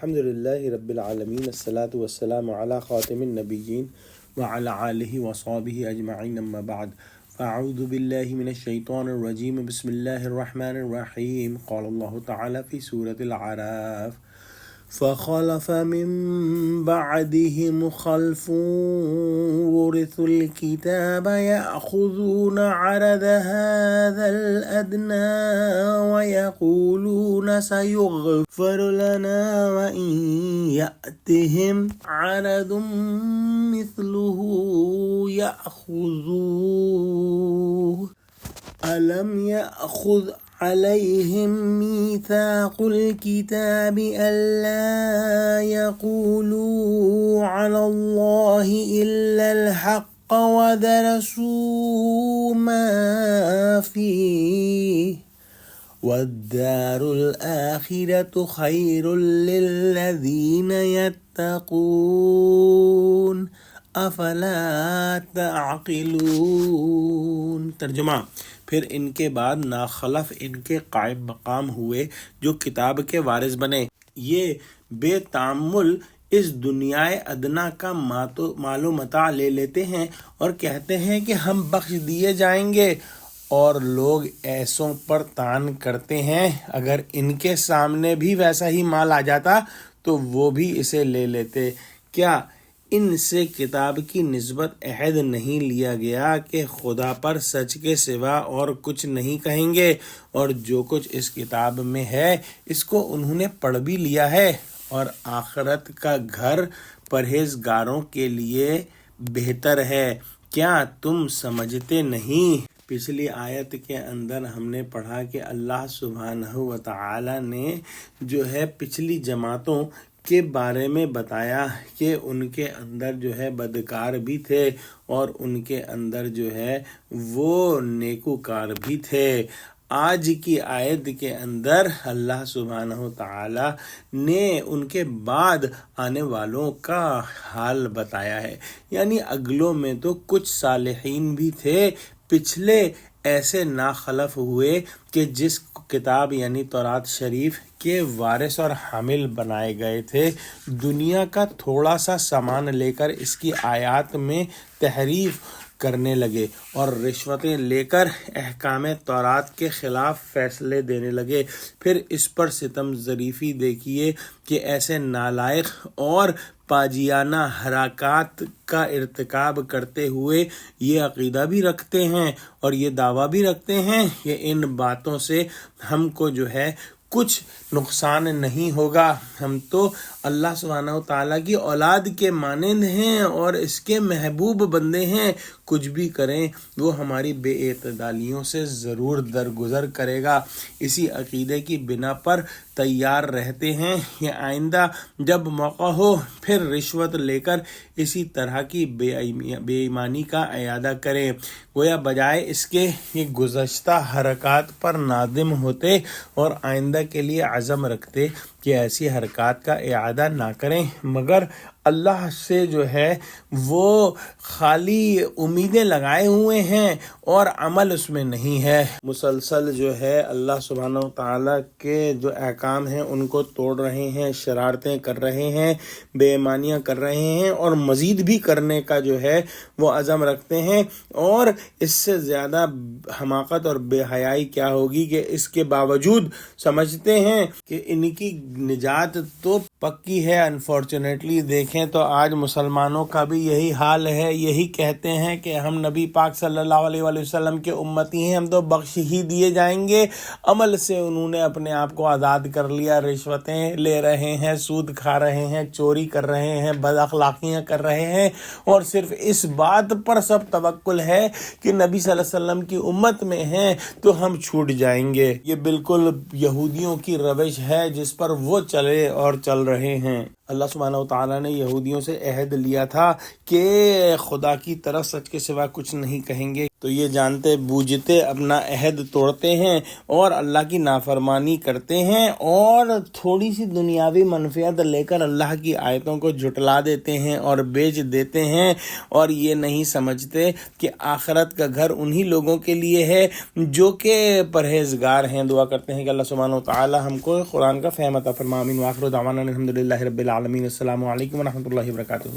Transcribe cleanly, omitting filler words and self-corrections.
الحمد لله رب العالمين الصلاة والسلام على خاتم النبيين وعلى آله وصحبه أجمعين أما بعد فأعوذ بالله من الشيطان الرجيم بسم الله الرحمن الرحيم قال الله تعالى في سورة الأعراف فخلف من بعدهم خلف ورثوا الكتاب يأخذون عرض هذا الأدنى ويقولون سيغفر لنا وإن يأتهم عرض مثله يأخذوه ألم يأخذ عليهم ميثاق الكتاب ألا يقولوا على الله إلا الحق ودرسوا ما فيه والدار الآخرة خير للذين يتقون افلا تعقلون۔ ترجمہ: پھر ان کے بعد ناخلف ان کے قائم مقام ہوئے جو کتاب کے وارث بنے، یہ بے تامل اس دنیا ادنا کا مال و متاع لے لیتے ہیں اور کہتے ہیں کہ ہم بخش دیے جائیں گے، اور لوگ ایسوں پر طعن کرتے ہیں اگر ان کے سامنے بھی ویسا ہی مال آ جاتا تو وہ بھی اسے لے لیتے۔ کیا ان سے کتاب کی نسبت عہد نہیں لیا گیا کہ خدا پر سچ کے سوا اور کچھ نہیں کہیں گے، اور جو کچھ اس کتاب میں ہے اس کو انہوں نے پڑھ بھی لیا ہے، اور آخرت کا گھر پرہیزگاروں کے لیے بہتر ہے، کیا تم سمجھتے نہیں؟ پچھلی آیت کے اندر ہم نے پڑھا کہ اللہ سبحانہ و تعالی نے جو ہے پچھلی جماعتوں کے بارے میں بتایا کہ ان کے اندر جو ہے بدکار بھی تھے اور ان کے اندر جو ہے وہ نیکوکار بھی تھے۔ آج کی آیت کے اندر اللہ سبحانہ و تعالی نے ان کے بعد آنے والوں کا حال بتایا ہے، یعنی اگلوں میں تو کچھ صالحین بھی تھے، پچھلے ایسے ناخلف ہوئے کہ جس کتاب یعنی تورات شریف کے وارث اور حامل بنائے گئے تھے، دنیا کا تھوڑا سا سامان لے کر اس کی آیات میں تحریف کرنے لگے اور رشوتیں لے کر احکام تورات کے خلاف فیصلے دینے لگے۔ پھر اس پر ستم ظریفی دیکھیے کہ ایسے نالائق اور پاجیانہ حرکات کا ارتکاب کرتے ہوئے یہ عقیدہ بھی رکھتے ہیں اور یہ دعویٰ بھی رکھتے ہیں کہ ان باتوں سے ہم کو جو ہے کچھ نقصان نہیں ہوگا، ہم تو اللہ سبحانہ و تعالیٰ کی اولاد کے مانند ہیں اور اس کے محبوب بندے ہیں، کچھ بھی کریں وہ ہماری بے اعتدالیوں سے ضرور درگزر کرے گا۔ اسی عقیدے کی بنا پر تیار رہتے ہیں کہ آئندہ جب موقع ہو پھر رشوت لے کر اسی طرح کی بے ایمانی کا اعادہ کریں، گویا بجائے اس کے یہ گزشتہ حرکات پر نادم ہوتے اور آئندہ کے لیے عزم رکھتے کہ ایسی حرکات کا اعادہ نہ کریں، مگر اللہ سے جو ہے وہ خالی امیدیں لگائے ہوئے ہیں اور عمل اس میں نہیں ہے۔ مسلسل جو ہے اللہ سبحانہ و تعالیٰ کے جو احکام ہیں ان کو توڑ رہے ہیں، شرارتیں کر رہے ہیں، بے ایمانیاں کر رہے ہیں اور مزید بھی کرنے کا جو ہے وہ عزم رکھتے ہیں، اور اس سے زیادہ حماقت اور بے حیائی کیا ہوگی کہ اس کے باوجود سمجھتے ہیں کہ ان کی نجات تو پکی ہے۔ انفارچونیٹلی دیکھیں تو آج مسلمانوں کا بھی یہی حال ہے، یہی کہتے ہیں کہ ہم نبی پاک صلی اللہ علیہ وآلہ وسلم کے امتی ہیں، ہم تو بخش ہی دیے جائیں گے۔ عمل سے انہوں نے اپنے آپ کو آزاد کر لیا، رشوتیں لے رہے ہیں، سود کھا رہے ہیں، چوری کر رہے ہیں، بد اخلاقیاں کر رہے ہیں، اور صرف اس بات پر سب توکل ہے کہ نبی صلی اللہ علیہ وسلم کی امت میں ہیں تو ہم چھوٹ جائیں گے۔ یہ بالکل یہودیوں کی روش ہے جس پر وہ چلے اور چل رہے ہیں۔ اللہ سبحانہ و تعالیٰ نے یہودیوں سے عہد لیا تھا کہ خدا کی طرف سچ کے سوا کچھ نہیں کہیں گے، تو یہ جانتے بوجھتے اپنا عہد توڑتے ہیں اور اللہ کی نافرمانی کرتے ہیں اور تھوڑی سی دنیاوی منفعت لے کر اللہ کی آیتوں کو جھٹلا دیتے ہیں اور بیچ دیتے ہیں، اور یہ نہیں سمجھتے کہ آخرت کا گھر انہی لوگوں کے لیے ہے جو کہ پرہیزگار ہیں۔ دعا کرتے ہیں کہ اللہ سبحانہ و تعالیٰ ہم کو قرآن کا فہم عطا فرمائے۔ آمین۔ وآخر دعوانا الحمدللہ رب العالمین۔ السلام علیکم ورحمۃ اللہ وبرکاتہ۔